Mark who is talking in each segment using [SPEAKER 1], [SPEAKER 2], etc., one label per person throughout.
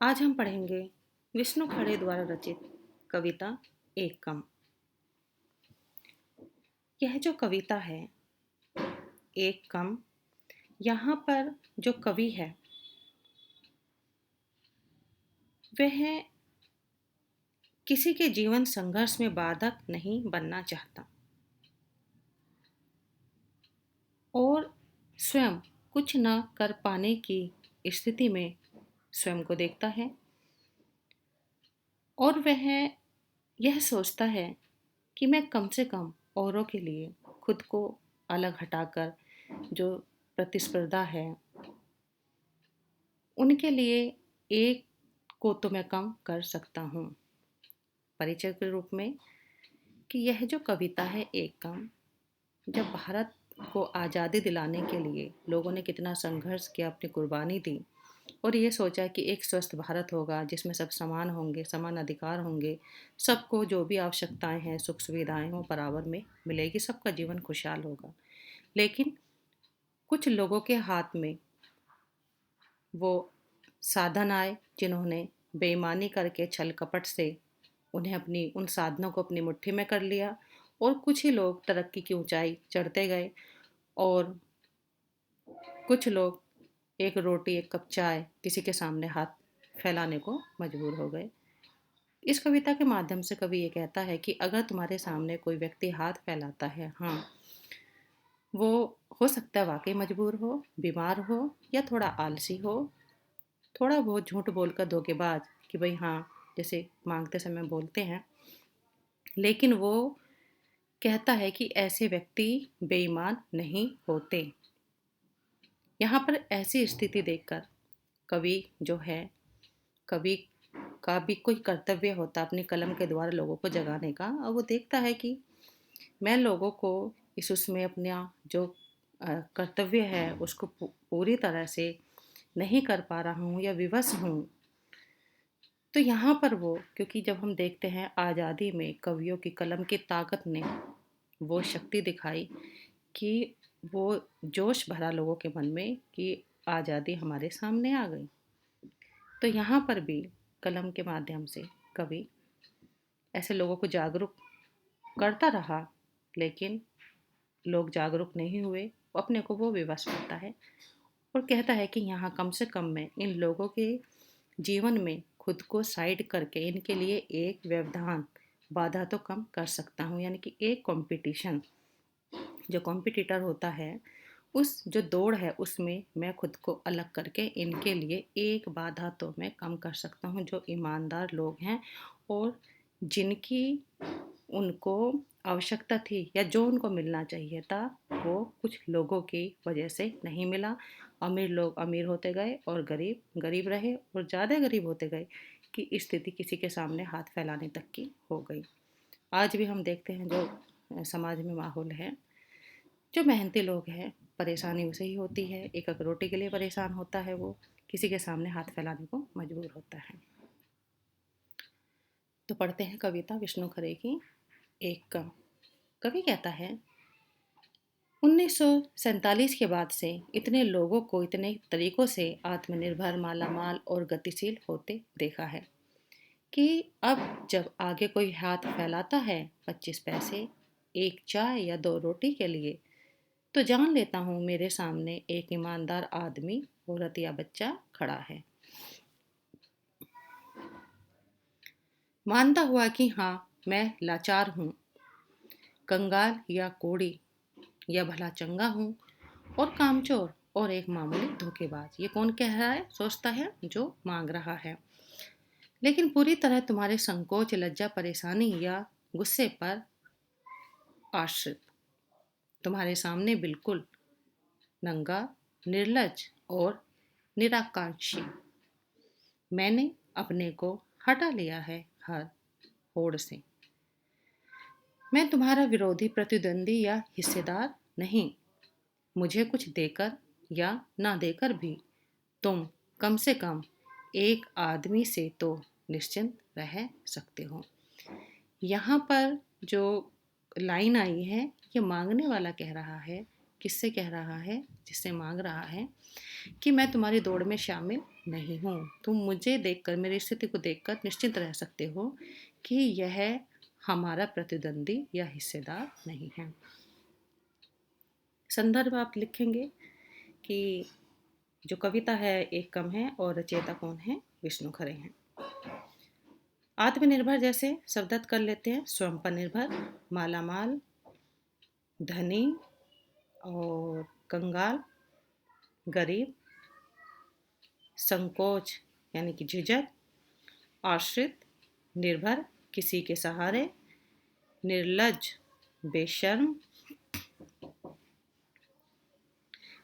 [SPEAKER 1] आज हम पढ़ेंगे विष्णु खड़े द्वारा रचित कविता एक कम। यह जो कविता है एक कम, यहाँ पर जो कवि है वह किसी के जीवन संघर्ष में बाधक नहीं बनना चाहता और स्वयं कुछ न कर पाने की स्थिति में स्वयं को देखता है और वह यह सोचता है कि मैं कम से कम औरों के लिए खुद को अलग हटाकर जो प्रतिस्पर्धा है उनके लिए एक को तो मैं कम कर सकता हूँ। परिचय के रूप में कि यह जो कविता है एक कम, जब भारत को आज़ादी दिलाने के लिए लोगों ने कितना संघर्ष किया, अपनी कुर्बानी दी और ये सोचा कि एक स्वस्थ भारत होगा जिसमें सब समान होंगे, समान अधिकार होंगे, सबको जो भी आवश्यकताएं हैं, सुख सुविधाएं वो बराबर में मिलेगी, सबका जीवन खुशहाल होगा। लेकिन कुछ लोगों के हाथ में वो साधन आए जिन्होंने बेईमानी करके छल कपट से उन्हें अपनी उन साधनों को अपनी मुट्ठी में कर लिया और कुछ ही लोग तरक्की की ऊंचाई चढ़ते गए और कुछ लोग एक रोटी एक कप चाय किसी के सामने हाथ फैलाने को मजबूर हो गए। इस कविता के माध्यम से कवि ये कहता है कि अगर तुम्हारे सामने कोई व्यक्ति हाथ फैलाता है, हाँ, वो हो सकता है वाकई मजबूर हो, बीमार हो या थोड़ा आलसी हो, थोड़ा बहुत झूठ बोलकर धोखेबाज कि भाई हाँ, जैसे मांगते समय बोलते हैं, लेकिन वो कहता है कि ऐसे व्यक्ति बेईमान नहीं होते। यहाँ पर ऐसी स्थिति देखकर कवि जो है, कवि का भी कोई कर्तव्य होता है अपनी कलम के द्वारा लोगों को जगाने का, और वो देखता है कि मैं लोगों को इस उसमें अपना जो कर्तव्य है उसको पूरी तरह से नहीं कर पा रहा हूँ या विवश हूँ। तो यहाँ पर वो, क्योंकि जब हम देखते हैं आज़ादी में कवियों की कलम की ताकत ने वो शक्ति दिखाई कि वो जोश भरा लोगों के मन में कि आज़ादी हमारे सामने आ गई। तो यहाँ पर भी कलम के माध्यम से कवि ऐसे लोगों को जागरूक करता रहा, लेकिन लोग जागरूक नहीं हुए, अपने को वो विवश करता है और कहता है कि यहाँ कम से कम मैं इन लोगों के जीवन में खुद को साइड करके इनके लिए एक व्यवधान बाधा तो कम कर सकता हूँ। यानी कि एक कंपटीशन, जो कॉम्पिटिटर होता है, उस जो दौड़ है उसमें मैं खुद को अलग करके इनके लिए एक बाधा तो मैं कम कर सकता हूँ। जो ईमानदार लोग हैं और जिनकी उनको आवश्यकता थी या जो उनको मिलना चाहिए था वो कुछ लोगों की वजह से नहीं मिला। अमीर लोग अमीर होते गए और गरीब गरीब रहे और ज़्यादा गरीब होते गए कि स्थिति किसी के सामने हाथ फैलाने तक की हो गई। आज भी हम देखते हैं जो समाज में माहौल है, जो मेहनती लोग हैं परेशानी उसे ही होती है, एक एक रोटी के लिए परेशान होता है, वो किसी के सामने हाथ फैलाने को मजबूर होता है। तो पढ़ते हैं कविता विष्णु खरे की एक कम। कवि कहता है, 1947 के बाद से इतने लोगों को इतने तरीकों से आत्मनिर्भर, मालामाल और गतिशील होते देखा है कि अब जब आगे कोई हाथ फैलाता है 25 पैसे, एक चाय या दो रोटी के लिए, तो जान लेता हूँ मेरे सामने एक ईमानदार आदमी, औरत या बच्चा खड़ा है। मानता हुआ कि हाँ, मैं लाचार हूँ, कंगाल या कोड़ी या भला चंगा हूँ और कामचोर और एक मामूली धोखेबाज। ये कौन कह रहा है? सोचता है जो मांग रहा है। लेकिन पूरी तरह तुम्हारे संकोच, लज्जा, परेशानी या गुस्से पर आश्रित, तुम्हारे सामने बिल्कुल नंगा, निर्लज और निराकांक्षी मैंने अपने को हटा लिया है हर होड़ से। मैं तुम्हारा विरोधी, प्रतिद्वंदी या हिस्सेदार नहीं। मुझे कुछ देकर या ना देकर भी तुम कम से कम एक आदमी से तो निश्चिंत रह सकते हो। यहाँ पर जो लाइन आई है, ये मांगने वाला कह रहा है। किससे कह रहा है? जिससे मांग रहा है कि मैं तुम्हारी दौड़ में शामिल नहीं हूँ। तुम मुझे देखकर, मेरी स्थिति को देखकर निश्चिंत रह सकते हो कि यह हमारा प्रतिद्वंदी या हिस्सेदार नहीं है। संदर्भ आप लिखेंगे कि जो कविता है एक कम है और रचयिता कौन है, विष्णु खरे हैं। आत्मनिर्भर जैसे शब्दार्थ कर लेते हैं, स्वयं पर निर्भर, मालामाल, धनी और कंगाल, गरीब, संकोच यानी कि झिझक, आश्रित, निर्भर किसी के सहारे, निर्लज बेशर्म,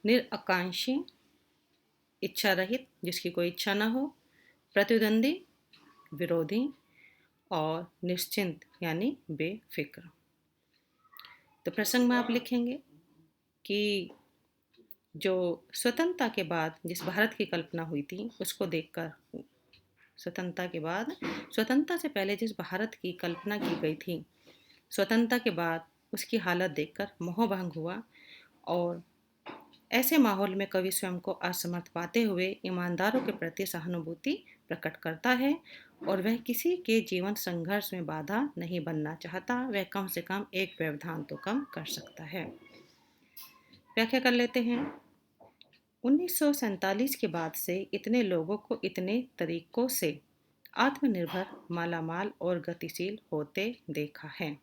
[SPEAKER 1] निराकांक्षी इच्छा रहित जिसकी कोई इच्छा ना हो, प्रतिद्वंदी विरोधी, और निश्चिंत यानी बेफिक्र। तो प्रसंग में आप लिखेंगे कि जो स्वतंत्रता के बाद जिस भारत की कल्पना हुई थी उसको देखकर, स्वतंत्रता से पहले जिस भारत की कल्पना की गई थी, स्वतंत्रता के बाद उसकी हालत देखकर मोहभंग हुआ, और ऐसे माहौल में कवि स्वयं को असमर्थ पाते हुए ईमानदारों के प्रति सहानुभूति प्रकट करता है, और वह किसी के जीवन संघर्ष में बाधा नहीं बनना चाहता, वह कम से कम एक व्यवधान तो कम कर सकता है। व्याख्या कर लेते हैं। 1947 के बाद से इतने लोगों को इतने तरीकों से आत्मनिर्भर, मालामाल और गतिशील होते देखा है।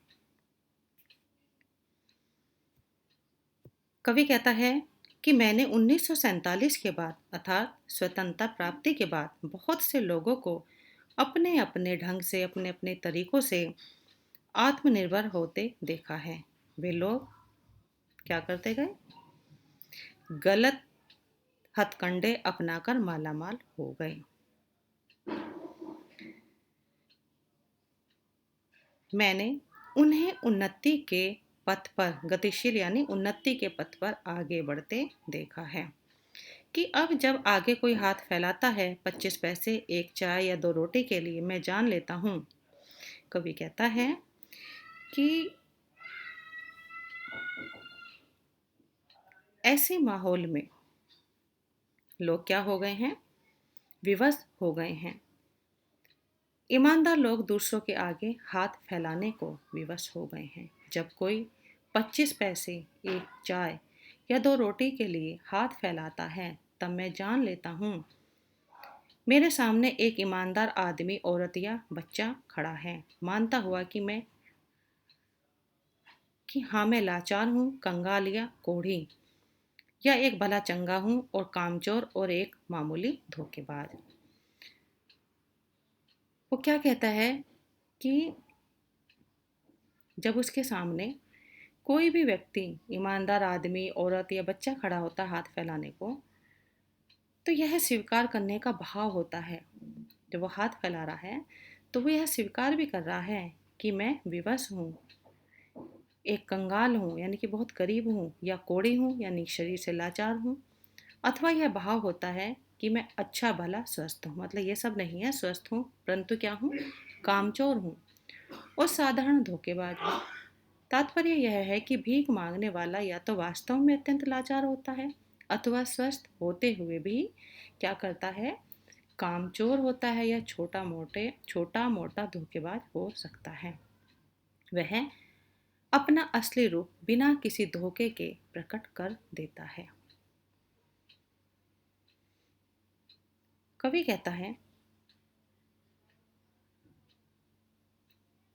[SPEAKER 1] कवि कहता है कि मैंने 1947 के बाद अर्थात स्वतंत्रता प्राप्ति के बाद बहुत से लोगों को अपने अपने ढंग से, अपने अपने तरीकों से आत्मनिर्भर होते देखा है। वे लोग क्या करते गए? गलत हथकंडे अपनाकर मालामाल हो गए। मैंने उन्हें उन्नति के पथ पर, गतिशील यानी उन्नति के पथ पर आगे बढ़ते देखा है, कि अब जब आगे कोई हाथ फैलाता है 25 पैसे, एक चाय या 2 रोटी के लिए, मैं जान लेता हूँ। कवि कहता है कि ऐसे माहौल में लोग क्या हो गए हैं? विवश हो गए हैं। ईमानदार लोग दूसरों के आगे हाथ फैलाने को विवश हो गए हैं। जब कोई 25 पैसे, एक चाय या 2 रोटी के लिए हाथ फैलाता है, तब मैं जान लेता हूँ मेरे सामने एक ईमानदार आदमी, औरत या बच्चा खड़ा है, मानता हुआ कि हाँ मैं लाचार हूँ, कंगाल या कोढ़ी, या एक भला चंगा हूँ और कामचोर और एक मामूली धोखेबाज। वो क्या कहता है कि जब उसके सामने कोई भी व्यक्ति, ईमानदार आदमी, औरत या बच्चा खड़ा होता है हाथ फैलाने को, तो यह स्वीकार करने का भाव होता है। जब वो हाथ फैला रहा है तो वो यह स्वीकार भी कर रहा है कि मैं विवश हूँ, एक कंगाल हूँ यानी कि बहुत गरीब हूँ, या कोढ़ी हूँ यानी शरीर से लाचार हूँ। अथवा यह भाव होता है कि मैं अच्छा भला स्वस्थ हूँ, मतलब ये सब नहीं है, स्वस्थ हूँ परंतु क्या हूँ? कामचोर हूँ और साधारण धोखेबाज हूँ। तात्पर्य यह है कि भीख मांगने वाला या तो वास्तव में अत्यंत लाचार होता है, अथवा स्वस्थ होते हुए भी क्या करता है? कामचोर होता है, या छोटा मोटा धोखेबाज हो सकता है। वह अपना असली रूप बिना किसी धोखे के प्रकट कर देता है। कवि कहता है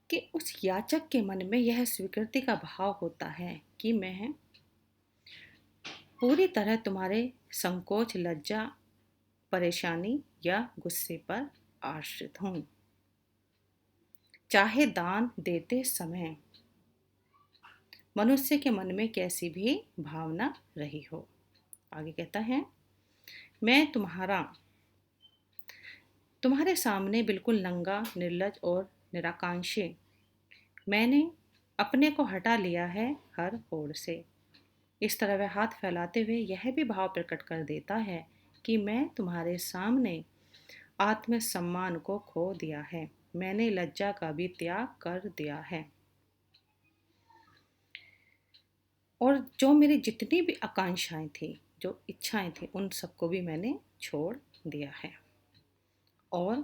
[SPEAKER 1] कि उस याचक के मन में यह स्वीकृति का भाव होता है कि मैं पूरी तरह तुम्हारे संकोच, लज्जा, परेशानी या गुस्से पर आश्रित हूं, चाहे दान देते समय मनुष्य के मन में कैसी भी भावना रही हो। आगे कहता है, मैं तुम्हारे सामने बिल्कुल नंगा, निर्लज और निराकांक्षी, मैंने अपने को हटा लिया है हर ओर से। इस तरह वह हाथ फैलाते हुए यह भी भाव प्रकट कर देता है कि मैं तुम्हारे सामने आत्मसम्मान को खो दिया है, मैंने लज्जा का भी त्याग कर दिया है, और जो मेरी जितनी भी आकांक्षाएं थी, जो इच्छाएं थी, उन सबको भी मैंने छोड़ दिया है। और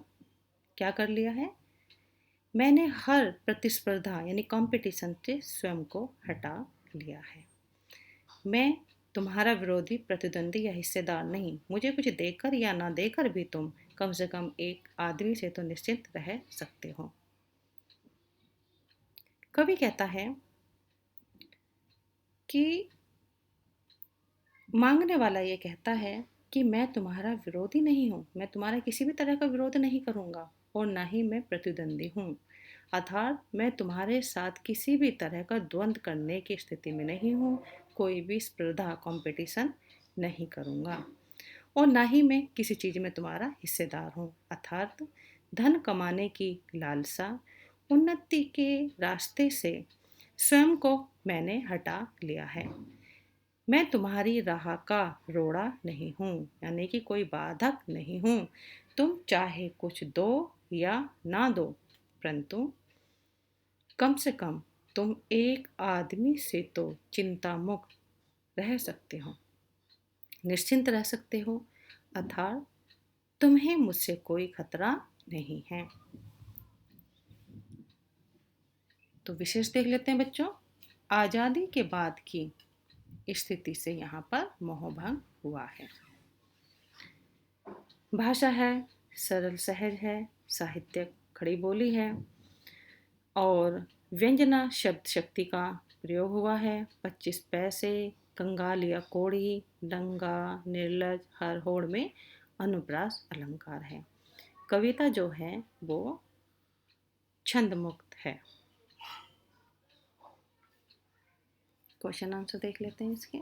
[SPEAKER 1] क्या कर लिया है? मैंने हर प्रतिस्पर्धा यानी कंपटीशन से स्वयं को हटा लिया है। मैं तुम्हारा विरोधी, प्रतिद्वंदी या हिस्सेदार नहीं। मुझे कुछ देकर या ना देकर भी तुम कम से कम एक आदमी से तो निश्चिंत रह सकते हो। कवि कहता है कि मांगने वाला ये कहता है कि मैं तुम्हारा विरोधी नहीं हूँ, मैं तुम्हारा किसी भी तरह का विरोध नहीं करूँगा और ना ही मैं प्रतिद्वंदी हूँ। अर्थात मैं तुम्हारे साथ किसी भी तरह का द्वंद्व करने की स्थिति में नहीं हूँ, कोई भी स्पर्धा कंपटीशन नहीं करूँगा और ना ही मैं किसी चीज़ में तुम्हारा हिस्सेदार हूँ। अर्थात धन कमाने की लालसा, उन्नति के रास्ते से स्वयं को मैंने हटा लिया है। मैं तुम्हारी राह का रोड़ा नहीं हूँ, यानी कि कोई बाधक नहीं हूँ। तुम चाहे कुछ दो या ना दो, परंतु कम से कम तुम एक आदमी से तो चिंता मुक्त रह सकते हो, निश्चिंत रह सकते हो। अर्थात तुम्हें मुझसे कोई खतरा नहीं है। तो विशेष देख लेते हैं बच्चों। आज़ादी के बाद की स्थिति से यहाँ पर मोहभंग हुआ है। भाषा है सरल सहज है, साहित्य खड़ी बोली है और व्यंजना शब्द शक्ति का प्रयोग हुआ है। 25 पैसे, कंगाल या कोड़ी, दंगा, निर्लज, हर होड़ में अनुप्रास अलंकार है। कविता जो है वो छंद मुक्त है। क्वेश्चन आंसर देख लेते हैं इसके।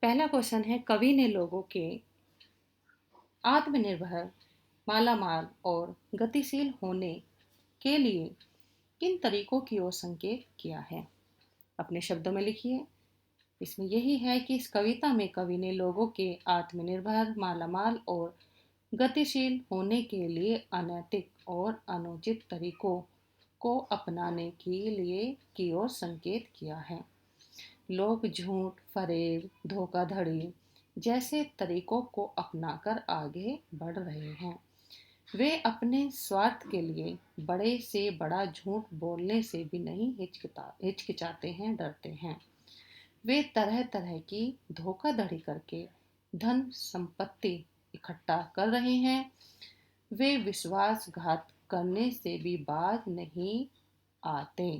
[SPEAKER 1] पहला क्वेश्चन है, कवि ने लोगों के आत्मनिर्भर, मालामाल और गतिशील होने के लिए किन तरीकों की ओर संकेत किया है? अपने शब्दों में लिखिए। इसमें यही है कि इस कविता में कवि ने लोगों के आत्मनिर्भर, मालामाल और गतिशील होने के लिए अनैतिक और अनुचित तरीकों को अपनाने के लिए की ओर संकेत किया है। लोग झूठ, फरेब, धोखाधड़ी जैसे तरीकों को अपनाकर आगे बढ़ रहे हैं। वे अपने स्वार्थ के लिए बड़े से बड़ा झूठ बोलने से भी नहीं हिचकिचाते हैं, डरते हैं। वे तरह तरह की धोखाधड़ी करके धन संपत्ति इकट्ठा कर रहे हैं। वे विश्वासघात करने से भी बाज नहीं आते।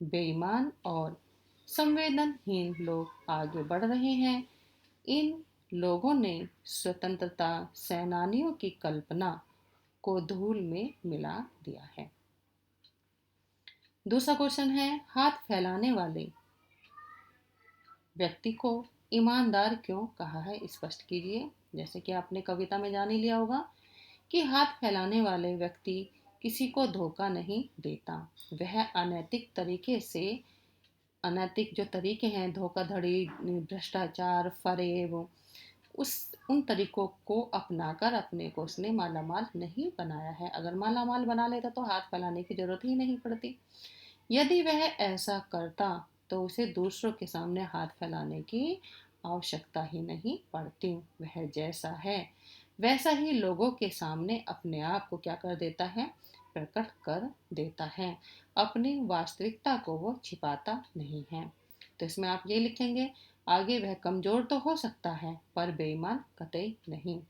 [SPEAKER 1] बेईमान और संवेदनहीन लोग आगे बढ़ रहे हैं। इन लोगों ने स्वतंत्रता सेनानियों की कल्पना को धूल में मिला दिया है। दूसरा क्वेश्चन है, हाथ फैलाने वाले व्यक्ति को ईमानदार क्यों कहा है? स्पष्ट कीजिए। जैसे कि आपने कविता में जान ही लिया होगा कि हाथ फैलाने वाले व्यक्ति किसी को धोखा नहीं देता। वह अनैतिक तरीके से, अनैतिक जो तरीके हैं, धोखाधड़ी, भ्रष्टाचार, फरेब, उन तरीकों को अपनाकर अपने को उसने मालामाल नहीं बनाया है। अगर मालामाल बना लेता तो हाथ फैलाने की जरूरत ही नहीं पड़ती। यदि वह ऐसा करता तो उसे दूसरों के सामने हाथ फैलाने की आवश्यकता ही नहीं पड़ती। वह जैसा है वैसा ही लोगों के सामने अपने आप को क्या कर देता है? प्रकट कर देता है। अपनी वास्तविकता को वो छिपाता नहीं है। तो इसमें आप ये लिखेंगे, आगे वह कमजोर तो हो सकता है पर बेईमान कतई नहीं।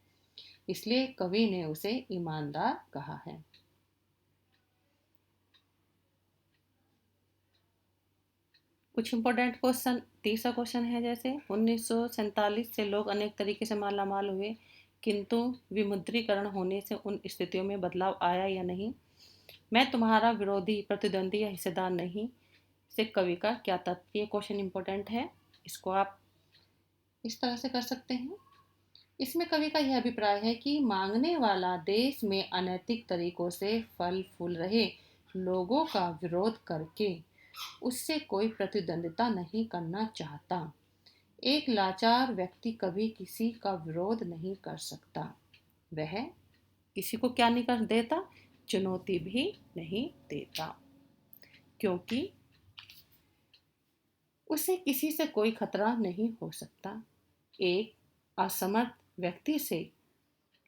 [SPEAKER 1] इसलिए कवि ने उसे ईमानदार कहा है। कुछ इंपॉर्टेंट क्वेश्चन। तीसरा क्वेश्चन है, जैसे 1947 से लोग अनेक तरीके से मालामाल हुए, किंतु विमुद्रीकरण होने से उन स्थितियों में बदलाव आया या नहीं? मैं तुम्हारा विरोधी, प्रतिद्वंदी या हिस्सेदार नहीं से कवि का क्या तात्पर्य? ये क्वेश्चन इंपॉर्टेंट है, इसको आप इस तरह से कर सकते हैं। इसमें कवि का यह अभिप्राय है कि मांगने वाला देश में अनैतिक तरीकों से फल फूल रहे लोगों का विरोध करके उससे कोई प्रतिद्वंदिता नहीं करना चाहता। एक लाचार व्यक्ति कभी किसी का विरोध नहीं कर सकता। वह किसी को क्या नहीं कर देता? चुनौती भी नहीं देता, क्योंकि उसे किसी से कोई खतरा नहीं हो सकता। एक असमर्थ व्यक्ति से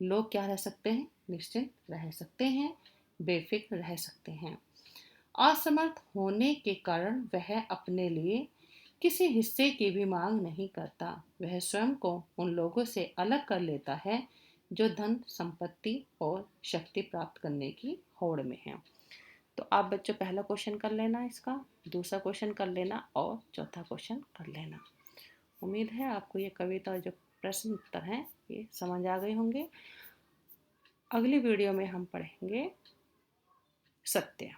[SPEAKER 1] लोग क्या रह सकते हैं? निश्चिंत रह सकते हैं, बेफिक्र रह सकते हैं। असमर्थ होने के कारण वह अपने लिए किसी हिस्से की भी मांग नहीं करता। वह स्वयं को उन लोगों से अलग कर लेता है जो धन, संपत्ति और शक्ति प्राप्त करने की होड़ में हैं। तो आप बच्चों पहला क्वेश्चन कर लेना, इसका दूसरा क्वेश्चन कर लेना और चौथा क्वेश्चन कर लेना। उम्मीद है आपको ये कविता और जो प्रश्न उत्तर हैं ये समझ आ गए होंगे। अगली वीडियो में हम पढ़ेंगे सत्य।